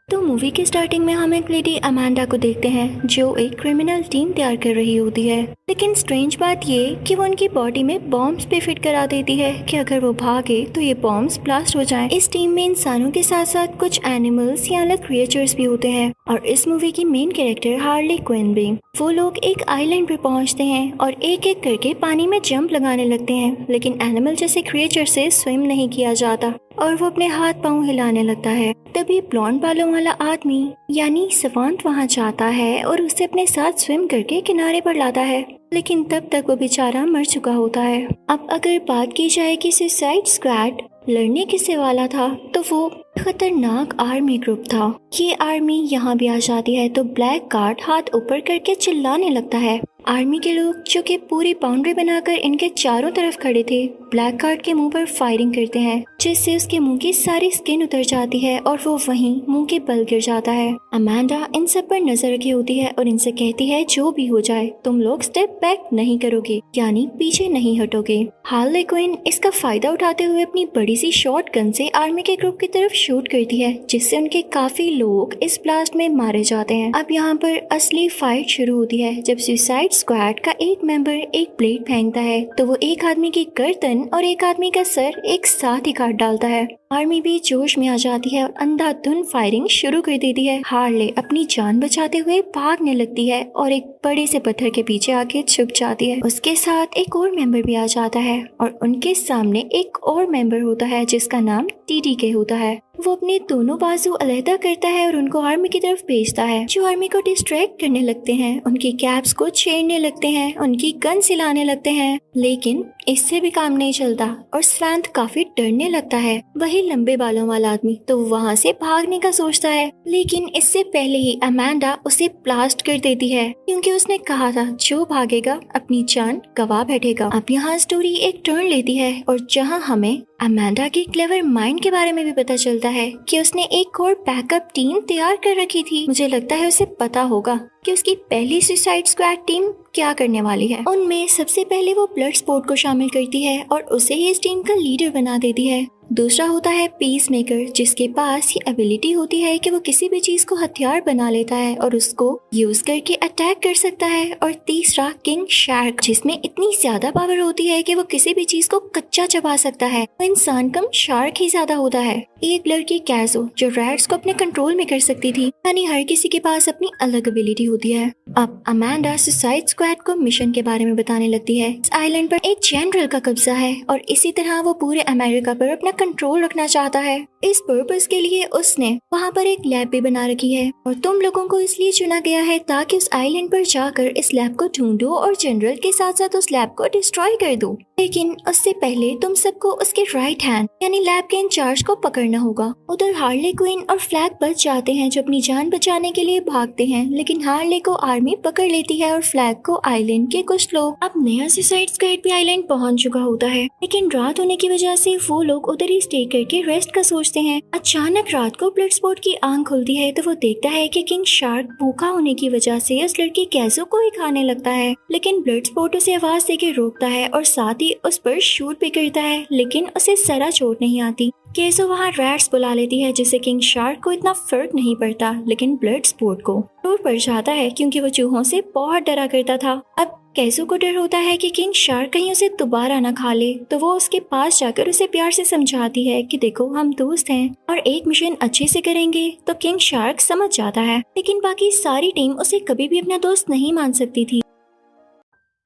तो मूवी के स्टार्टिंग में हम एक लेडी अमांडा को देखते हैं जो एक क्रिमिनल टीम तैयार कर रही होती है। लेकिन स्ट्रेंज बात ये कि वो उनकी बॉडी में बॉम्ब्स भी फिट करा देती है कि अगर वो भागे तो ये बॉम्ब्स ब्लास्ट हो जाएं। इस टीम में इंसानों के साथ साथ कुछ एनिमल्स या अलग क्रिएचर्स भी होते हैं और इस मूवी की मेन कैरेक्टर हार्ली क्विन भी। वो लोग एक आइलैंड पे पहुंचते हैं और एक एक करके पानी में जंप लगाने लगते हैं, लेकिन एनिमल जैसे क्रिएचर से स्विम नहीं किया जाता और वो अपने हाथ पांव हिलाने लगता है। तभी ब्लॉन्ड बालों वाला आदमी यानी सवांत वहां जाता है और उसे अपने साथ स्विम करके किनारे पर लाता है, लेकिन तब तक वो बेचारा मर चुका होता है। अब अगर बात की जाए कि सुसाइड स्क्वाड लड़ने किससे वाला था तो वो खतरनाक आर्मी ग्रुप था। ये आर्मी यहाँ भी आ जाती है तो ब्लैक कार्ड हाथ ऊपर करके चिल्लाने लगता है। आर्मी के लोग जो कि पूरी बाउंड्री बनाकर इनके चारों तरफ खड़े थे ब्लैक कार्ड के मुंह पर फायरिंग करते हैं, जिससे उसके मुंह की सारी स्किन उतर जाती है और वो वहीं मुंह के बल गिर जाता है। अमांडा इन सब पर नजर रखी होती है और इनसे कहती है जो भी हो जाए तुम लोग स्टेप बैक नहीं करोगे, यानी पीछे नहीं हटोगे। हार्ली क्विन इसका फायदा उठाते हुए अपनी बड़ी सी शॉर्ट गन से आर्मी के ग्रुप की तरफ शूट करती है, जिससे उनके काफी लोग इस ब्लास्ट में मारे जाते हैं। अब यहाँ पर असली फाइट शुरू होती है जब सुसाइड स्क्वाड का एक मेंबर एक ब्लेड फेंकता है तो वो एक आदमी की गर्दन और एक आदमी का सर एक साथ ही काट डालता है। आर्मी भी जोश में आ जाती है और अंधाधुंध फायरिंग शुरू कर देती है। हार्ले अपनी जान बचाते हुए भागने लगती है और एक बड़े से पत्थर के पीछे आके छुप जाती है। उसके साथ एक और मेंबर भी आ जाता है और उनके सामने एक और मेंबर होता है जिसका नाम TDK होता है। वो अपने दोनों बाजू अलहदा करता है और उनको आर्मी की तरफ भेजता है, जो आर्मी को डिस्ट्रैक्ट करने लगते हैं, उनकी कैप्स को छेड़ने लगते हैं, उनकी गन हिलाने लगते हैं। लेकिन इससे भी काम नहीं चलता और स्वांत काफी डरने लगता है। वही लंबे बालों वाला आदमी तो वहाँ से भागने का सोचता है, लेकिन इससे पहले ही अमांडा उसे ब्लास्ट कर देती है क्योंकि उसने कहा था जो भागेगा अपनी जान गवा बैठेगा। अब यहाँ स्टोरी एक टर्न लेती है और जहाँ हमें अमांडा की क्लेवर माइंड के बारे में भी पता चलता है कि उसने एक और बैकअप टीम तैयार कर रखी थी। मुझे लगता है उसे पता होगा कि उसकी पहली सुसाइड स्क्वाड टीम क्या करने वाली है। उनमें सबसे पहले वो ब्लड स्पोर्ट को शामिल करती है और उसे ही इस टीम का लीडर बना देती है। दूसरा होता है पीस मेकर, जिसके पास ये एबिलिटी होती है कि वो किसी भी चीज को हथियार बना लेता है और उसको यूज करके अटैक कर सकता है। और तीसरा किंग शार्क, जिसमें इतनी ज्यादा पावर होती है कि वो किसी भी चीज को कच्चा चबा सकता है। वो इंसान कम शार्क ही ज्यादा होता है। एक लड़की कैजो जो रैट्स को अपने कंट्रोल में कर सकती थी, यानी हर किसी के पास अपनी अलग एबिलिटी होती है। अब अमांडा सुसाइड स्क्वाड को मिशन के बारे में बताने लगती है। इस आइलैंड पर एक जनरल का कब्जा है और इसी तरह वो पूरे अमेरिका पर अपना कंट्रोल रखना चाहता है। इस पर्पस के लिए उसने वहाँ पर एक लैब भी बना रखी है और तुम लोगों को इसलिए चुना गया है ताकि उस आइलैंड पर जाकर इस लैब को ढूंढो और जनरल के साथ साथ उस लैब को डिस्ट्रॉय कर दो। लेकिन उससे पहले तुम सबको उसके राइट हैंड यानी लैब के इंचार्ज को पकड़ना होगा। उधर हार्ली क्विन और फ्लैग बच जाते हैं जो अपनी जान बचाने के लिए भागते हैं, लेकिन हार्ली को आर्मी पकड़ लेती है और फ्लैग को आइलैंड के कुछ लोग। अब नया सुसाइड स्क्वाड भी आइलैंड पहुंच चुका होता है, लेकिन रात होने की वजह से वो लोग उधर ही स्टे करके रेस्ट का सोचते हैं। अचानक रात को ब्लड स्पोर्ट की आंख खुलती है तो वो देखता है कि किंग शार्क भूखा होने की वजह से उस लड़की कैसो को ही खाने लगता है, लेकिन ब्लड स्पोर्ट उसे आवाज देके रोकता है और साथ ही उस पर शूट भी करता है, लेकिन उसे जरा चोट नहीं आती। कैसो वहाँ रैट्स बुला लेती है जिससे किंग शार्क को इतना फर्क नहीं पड़ता, लेकिन ब्लड स्पोर्ट को डर पड़ जाता है क्योंकि वो चूहों से बहुत डरा करता था। अब कैसो को डर होता है कि किंग शार्क कहीं उसे दोबारा ना खा ले, तो वो उसके पास जाकर उसे प्यार से समझाती है कि देखो हम दोस्त हैं और एक मिशन अच्छे से करेंगे। तो किंग शार्क समझ जाता है, लेकिन बाकी सारी टीम उसे कभी भी अपना दोस्त नहीं मान सकती थी।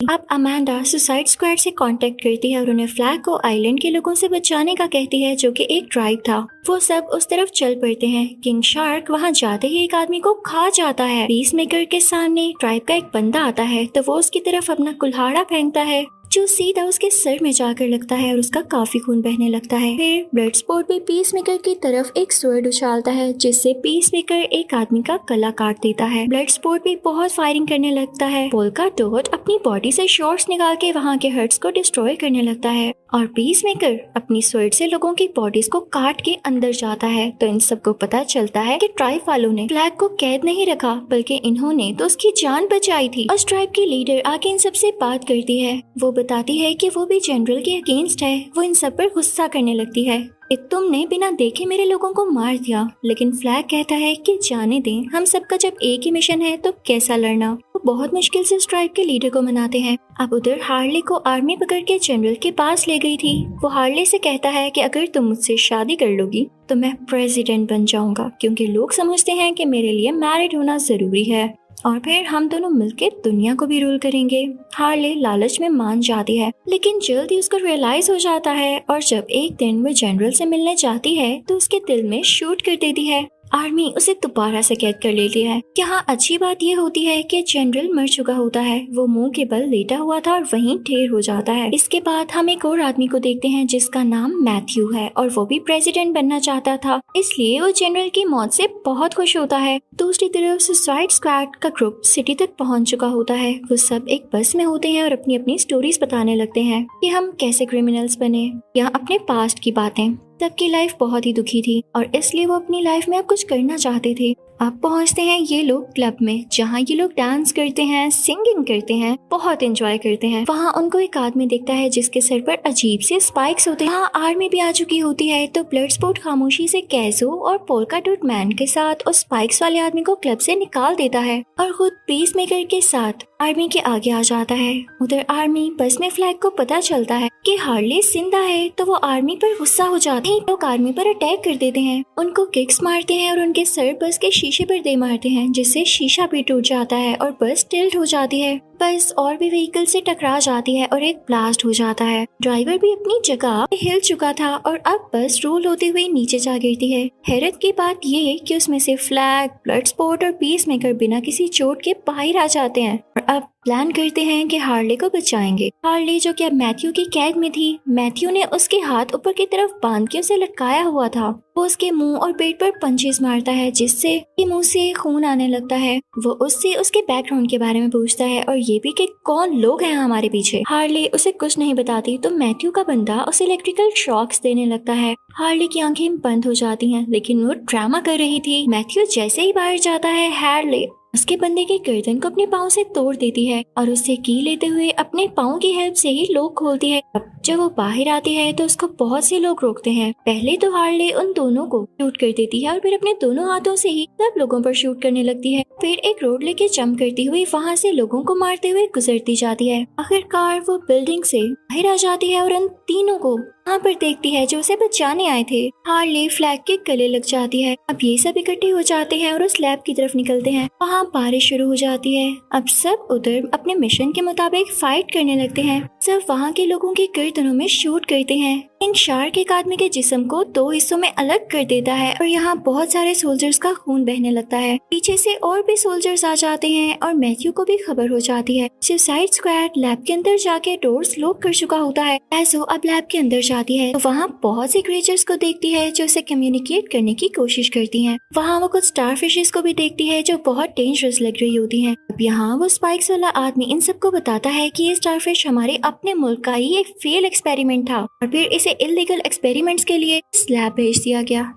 अब अमांडा सुसाइड स्क्वाड से कांटेक्ट करती है और उन्हें फ्लैग को आइलैंड के लोगों से बचाने का कहती है, जो कि एक ट्राइब था। वो सब उस तरफ चल पड़ते हैं। किंग शार्क वहां जाते ही एक आदमी को खा जाता है। पीस मेकर के सामने ट्राइब का एक बंदा आता है तो वो उसकी तरफ अपना कुल्हाड़ा फेंकता है जो सीधा उसके सर में जाकर लगता है और उसका काफी खून बहने लगता है। फिर ब्लड स्पोर्ट भी पीस मेकर की तरफ एक स्वर्ड उछालता है जिससे पीस मेकर एक आदमी का गला काट देता है। ब्लड स्पोर्ट भी बहुत फायरिंग करने लगता है। पोल्का डॉट अपनी बॉडी से शॉट्स निकाल के वहाँ के हर्ट्स को डिस्ट्रॉय करने लगता है और पीस मेकर अपनी स्वर्ड से लोगों की बॉडीज को काट के अंदर जाता है। तो इन सबको पता चलता है कि ट्राइब वालों ने फ्लैग को कैद नहीं रखा, बल्कि इन्होंने तो उसकी जान बचाई थी। और ट्राइब की लीडर आके इन सबसे बात करती है। वो बताती है कि वो भी जनरल के अगेंस्ट है। वो इन सब पर गुस्सा करने लगती है कि तुमने बिना देखे मेरे लोगों को मार दिया। लेकिन फ्लैग कहता है कि जाने दें, हम सबका जब एक ही मिशन है तो कैसा लड़ना। वो बहुत मुश्किल से स्ट्राइक के लीडर को मनाते हैं। अब उधर हार्ले को आर्मी पकड़ के जनरल के पास ले गई थी। वो हार्ले से कहता है कि अगर तुम मुझसे शादी कर लोगी तो मैं प्रेसिडेंट बन जाऊंगा, क्योंकि लोग समझते हैं कि मेरे लिए मैरिड होना जरूरी है और फिर हम दोनों मिलकर दुनिया को भी रूल करेंगे। हार्ले लालच में मान जाती है, लेकिन जल्द ही उसको रियलाइज हो जाता है और जब एक दिन वो जनरल से मिलने जाती है तो उसके दिल में शूट कर देती है। आर्मी उसे दोबारा से कैद कर लेती है। यहाँ अच्छी बात यह होती है कि जनरल मर चुका होता है। वो मुंह के बल लेटा हुआ था और वहीं ढेर हो जाता है। इसके बाद हम एक और आदमी को देखते हैं जिसका नाम मैथ्यू है और वो भी प्रेसिडेंट बनना चाहता था, इसलिए वो जनरल की मौत से बहुत खुश होता है। दूसरी तरफ सुसाइड स्क्वाड का ग्रुप सिटी तक पहुंच चुका होता है। वो सब एक बस में होते हैं और अपनी अपनी स्टोरीज बताने लगते हैं कि हम कैसे क्रिमिनल्स बने या अपने पास्ट की बातें। सबकी लाइफ बहुत ही दुखी थी और इसलिए वो अपनी लाइफ में अब कुछ करना चाहते थे। अब पहुंचते हैं ये लोग क्लब में, जहाँ ये लोग डांस करते हैं, सिंगिंग करते हैं, बहुत एंजॉय करते हैं। वहाँ उनको एक आदमी दिखता है जिसके सर पर अजीब से स्पाइक्स होते हैं। वहाँ आर्मी भी आ चुकी होती है तो ब्लड स्पोर्ट खामोशी से कैजो और पोल्का डॉट मैन के साथ उस स्पाइक्स वाले आदमी को क्लब से निकाल देता है और खुद पीस मेकर के साथ आर्मी के आगे आ जाता है। उधर आर्मी बस में फ्लैग को पता चलता है कि हार्ले जिंदा है तो वो आर्मी पर गुस्सा हो जाते हैं। लोग आर्मी पर अटैक कर देते हैं, उनको किक्स मारते हैं और उनके सर बस के शीशे पर दे मारते हैं, जिससे शीशा भी टूट जाता है और बस टिल्ट हो जाती है। बस और भी व्हीकल से टकरा जाती है और एक ब्लास्ट हो जाता है। ड्राइवर भी अपनी जगह हिल चुका था और अब बस रोल होते हुए नीचे जा गिरती है। हैरत की बात ये कि उसमें से फ्लैग, ब्लड स्पॉट और पीस मेकर बिना किसी चोट के बाहर आ जाते हैं और अब प्लान करते हैं कि हार्ले को बचाएंगे। हार्ले जो कि अब मैथ्यू की कैद में थी, मैथ्यू ने उसके हाथ ऊपर की तरफ बांध के उसे लटकाया हुआ था। वो उसके मुंह और पेट पर पंचेस मारता है जिससे मुंह से खून आने लगता है। वो उससे उसके बैकग्राउंड के बारे में पूछता है और ये भी कि कौन लोग हैं हमारे पीछे। हार्ले उसे कुछ नहीं बताती तो मैथ्यू का बंदा उसे इलेक्ट्रिकल शॉक्स देने लगता है। हार्ले की आंखें बंद हो जाती हैं, लेकिन वो ड्रामा कर रही थी। मैथ्यू जैसे ही बाहर जाता है, हार्ले उसके बंदे के गर्दन को अपने पाँव से तोड़ देती है और उससे की लेते हुए अपने पाँव की हेल्प से ही लोग खोलती है। अब जब वो बाहर आती है तो उसको बहुत से लोग रोकते हैं। पहले तो हार्ले उन दोनों को शूट कर देती है और फिर अपने दोनों हाथों से ही सब लोगों पर शूट करने लगती है। फिर एक रोड लेके जंप करती हुई वहाँ से लोगों को मारते हुए गुजरती जाती है। आखिरकार वो बिल्डिंग से बाहर आ जाती है और उन तीनों को वहाँ पर देखती है जो उसे बचाने आए थे। हार्ले फ्लैग के गले लग जाती है। अब ये सब इकट्ठे हो जाते हैं और उस लैब की तरफ निकलते हैं। वहाँ बारिश शुरू हो जाती है। अब सब उधर अपने मिशन के मुताबिक फाइट करने लगते हैं। सब वहाँ के लोगों के गर्दनों में शूट करते हैं। इन शार्क एक आदमी के जिस्म को दो हिस्सों में अलग कर देता है और यहाँ बहुत सारे सोल्जर्स का खून बहने लगता है। पीछे से और भी सोल्जर्स आ जाते हैं और मैथ्यू को भी खबर हो जाती है। सुसाइड स्क्वाड लैब के अंदर जाके डोर्स लॉक कर चुका होता है। ऐसो अब लैब के अंदर जाती है तो वहाँ बहुत से क्रिएचर्स को देखती है जो उसे कम्युनिकेट करने की कोशिश करती हैं। वहाँ वो कुछ स्टारफिशेस को भी देखती है जो बहुत डेंजरस लग रही होती हैं। अब यहाँ वो स्पाइक्स वाला आदमी इन सबको बताता है कि ये स्टारफिश हमारे अपने मुल्क का ही एक फेल एक्सपेरिमेंट था और फिर इसे इलीगल एक्सपेरिमेंट्स के लिए स्लैब भेज दिया गया।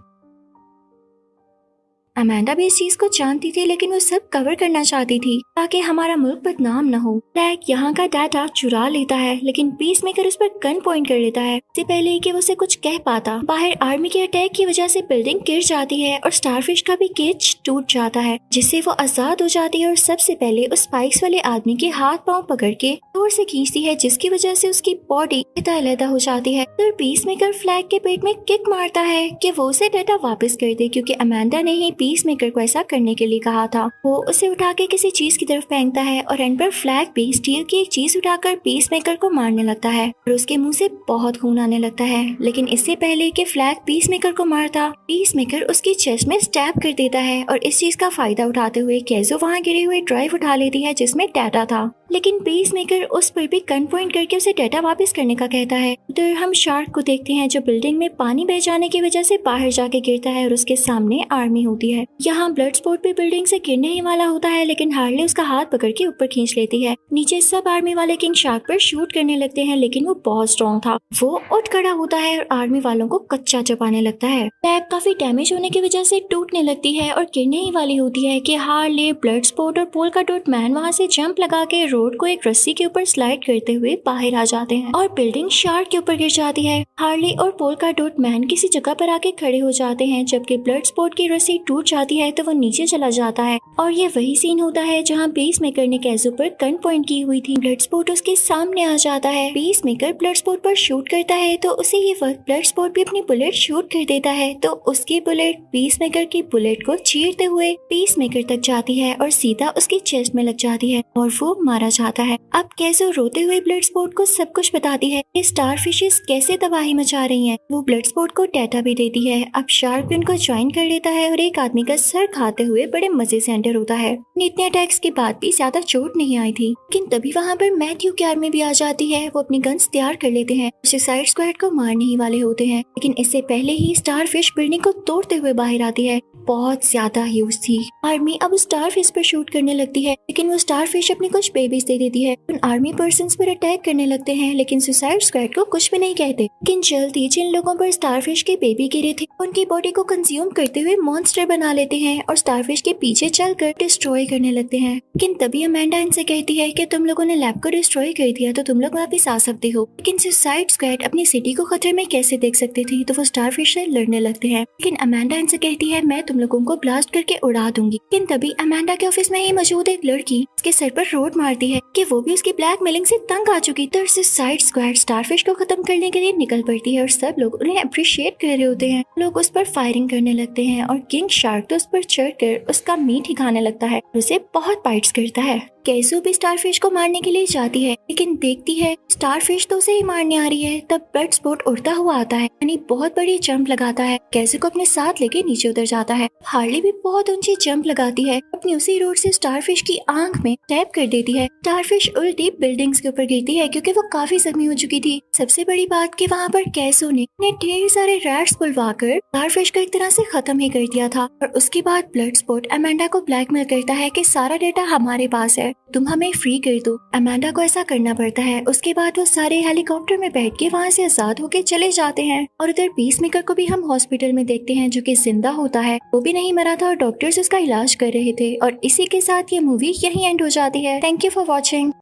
अमांडा भी इस चीज को जानती थी, लेकिन वो सब कवर करना चाहती थी ताकि हमारा मुल्क बदनाम न हो। फ्लैग यहाँ का डाटा चुरा लेता है, लेकिन पीस मेकर उस पर गन पॉइंट कर लेता है इससे पहले कि वो उसे कुछ कह पाता। बाहर आर्मी के अटैक की वजह से बिल्डिंग गिर जाती है और स्टारफिश का भी केज टूट जाता है, जिससे वो आजाद हो जाती है और सबसे पहले उस स्पाइक्स वाले आदमी के हाथ पाँव पकड़ के जोर से खींचती है, जिसकी वजह से उसकी बॉडी अलग हो जाती है। फिर पीस मेकर फ्लैग के पेट में किक मारता है कि वो उसे डाटा वापस कर दे, क्योंकि अमांडा ने ही पीस मेकर को ऐसा करने के लिए कहा था। वो उसे उठा के किसी चीज की तरफ फेंकता है और एंड पर फ्लैग भी स्टील की एक चीज उठाकर पीस मेकर को मारने लगता है और उसके मुंह से बहुत खून आने लगता है। लेकिन इससे पहले कि फ्लैग पीस मेकर को मारता, पीस मेकर उसकी चेस्ट में स्टैब कर देता है और इस चीज का फायदा उठाते हुए कैजो वहाँ गिरे हुए ड्राइव उठा लेती है जिसमें डाटा था। लेकिन पीस मेकर उस पर भी गन पॉइंट करके उसे डाटा वापस करने का कहता है। उधर हम शार्क को देखते हैं जो बिल्डिंग में पानी बह जाने की वजह से बाहर जाके गिरता है और उसके सामने आर्मी होती है। है। यहाँ ब्लड स्पॉट भी बिल्डिंग से गिरने ही वाला होता है, लेकिन हार्ले उसका हाथ पकड़ के ऊपर खींच लेती है। नीचे सब आर्मी वाले किंग शार्क पर शूट करने लगते हैं, लेकिन वो बहुत स्ट्रॉन्ग था। वो उठ खड़ा होता है और आर्मी वालों को कच्चा चबाने लगता है। लैब काफी डैमेज होने की वजह से टूटने लगती है और गिरने ही वाली होती है कि हार्ले, ब्लड स्पॉट और पोल्का डॉट मैन वहाँ से जंप लगा के रोड को एक रस्सी के ऊपर स्लाइड करते हुए बाहर आ जाते हैं और बिल्डिंग शार्क के ऊपर गिर जाती है। हार्ले और पोल्का डॉट मैन किसी जगह पर आके खड़े हो जाते हैं। जबकि ब्लड स्पॉट की रस्सी टूट जाती है तो वो नीचे चला जाता है और ये वही सीन होता है जहाँ पीस मेकर ने कैज़ो पर गन पॉइंट की हुई थी। ब्लड स्पॉट उसके सामने आ जाता है। पीस मेकर ब्लड स्पॉट पर शूट करता है तो उसी ही वक्त ब्लड स्पॉट भी अपनी बुलेट शूट कर देता है, तो उसकी बुलेट पीस मेकर की बुलेट को चीरते हुए पीस मेकर तक जाती है और सीधा उसकी चेस्ट में लग जाती है और वो मारा जाता है। अब कैज़ो रोते हुए ब्लड स्पॉट को सब कुछ बताती है कि स्टार फिशेस कैसे तबाही मचा रही हैं। वो ब्लड स्पॉट को डाटा भी देती है। अब शार्क भी उनको ज्वाइन कर लेता है और एक आदमी का सर खाते हुए बड़े मजे से एंटर होता है। इतने अटैक्स के बाद भी ज्यादा चोट नहीं आई थी, लेकिन तभी वहाँ पर मैथ्यू की आर्मी भी आ जाती है। वो अपनी गन्स तैयार कर लेते हैं, सुसाइड स्क्वाड को मारने ही वाले होते हैं, लेकिन इससे पहले ही स्टार फिश बिल्डिंग को तोड़ते हुए बाहर आती है। बहुत ज्यादा ह्यूज थी। आर्मी अब स्टार फिश पर शूट करने लगती है, लेकिन वो स्टार फिश अपनी कुछ बेबीज दे देती है। उन आर्मी पर्सन्स पर अटैक करने लगते हैं, लेकिन सुसाइड स्क्वाड को कुछ भी नहीं कहते। लेकिन जल्दी जिन लोगों पर स्टार फिश के बेबी गिरे थे उनकी बॉडी को कंज्यूम करते हुए मॉन्स्टर बना लेते हैं और स्टार फिश के पीछे चलकर डिस्ट्रॉय करने लगते हैं। लेकिन तभी अमेंडा इनसे कहती है कि तुम लोगों ने लैब को डिस्ट्रॉय कर दिया तो तुम लोग वापस आ सकते हो, लेकिन सुसाइड स्क्वाड अपनी सिटी को खतरे में कैसे देख सकते थे, तो वो स्टार फिश से लड़ने लगते हैं। लेकिन अमेंडा इनसे कहती है मैं तुम लोगों को ब्लास्ट करके उड़ा दूंगी। लेकिन तभी अमेंडा के ऑफिस में ही मौजूद एक लड़की उसके सर पर रोड मारती है कि वो भी उसकी ब्लैकमेलिंग से तंग आ चुकी थी। सुसाइड स्क्वाड स्टारफिश को खत्म करने के लिए निकल पड़ती है और सब लोग उन्हें अप्रिशिएट कर रहे होते हैं। लोग उस पर फायरिंग करने लगते हैं और किंग शार्क तो उस पर चढ़कर उसका मीट ही खाने लगता है, उसे बहुत बाइट्स करता है। कैज़ो भी स्टारफिश को मारने के लिए जाती है, लेकिन देखती है स्टारफिश तो उसे ही मारने आ रही है। तब ब्लड स्पॉट उड़ता हुआ आता है, यानी बहुत बड़ी जंप लगाता है, कैज़ो को अपने साथ लेके नीचे उतर जाता है। हार्ले भी बहुत ऊंची जंप लगाती है, अपनी उसी रोड से स्टारफिश की आंख में टैप कर देती है। स्टारफिश उल्टी बिल्डिंग्स के ऊपर गिरती है क्योंकि वो काफी जख्मी हो चुकी थी। सबसे बड़ी बात कि वहाँ पर कैज़ो ने ढेर सारे रैट्स बुलवाकर स्टारफिश को एक तरह से खत्म ही कर दिया था। और उसके बाद ब्लड स्पॉट अमेंडा को ब्लैकमेल करता है कि सारा डेटा हमारे पास है, तुम हमें फ्री कर दो। अमेंडा को ऐसा करना पड़ता है। उसके बाद वो सारे हेलीकॉप्टर में बैठ के वहाँ से आजाद होके चले जाते हैं। और उधर पीस मेकर को भी हम हॉस्पिटल में देखते हैं जो कि जिंदा होता है, वो भी नहीं मरा था और डॉक्टर्स उसका इलाज कर रहे थे। और इसी के साथ ये मूवी यहीं एंड हो जाती है। Thank you for watching.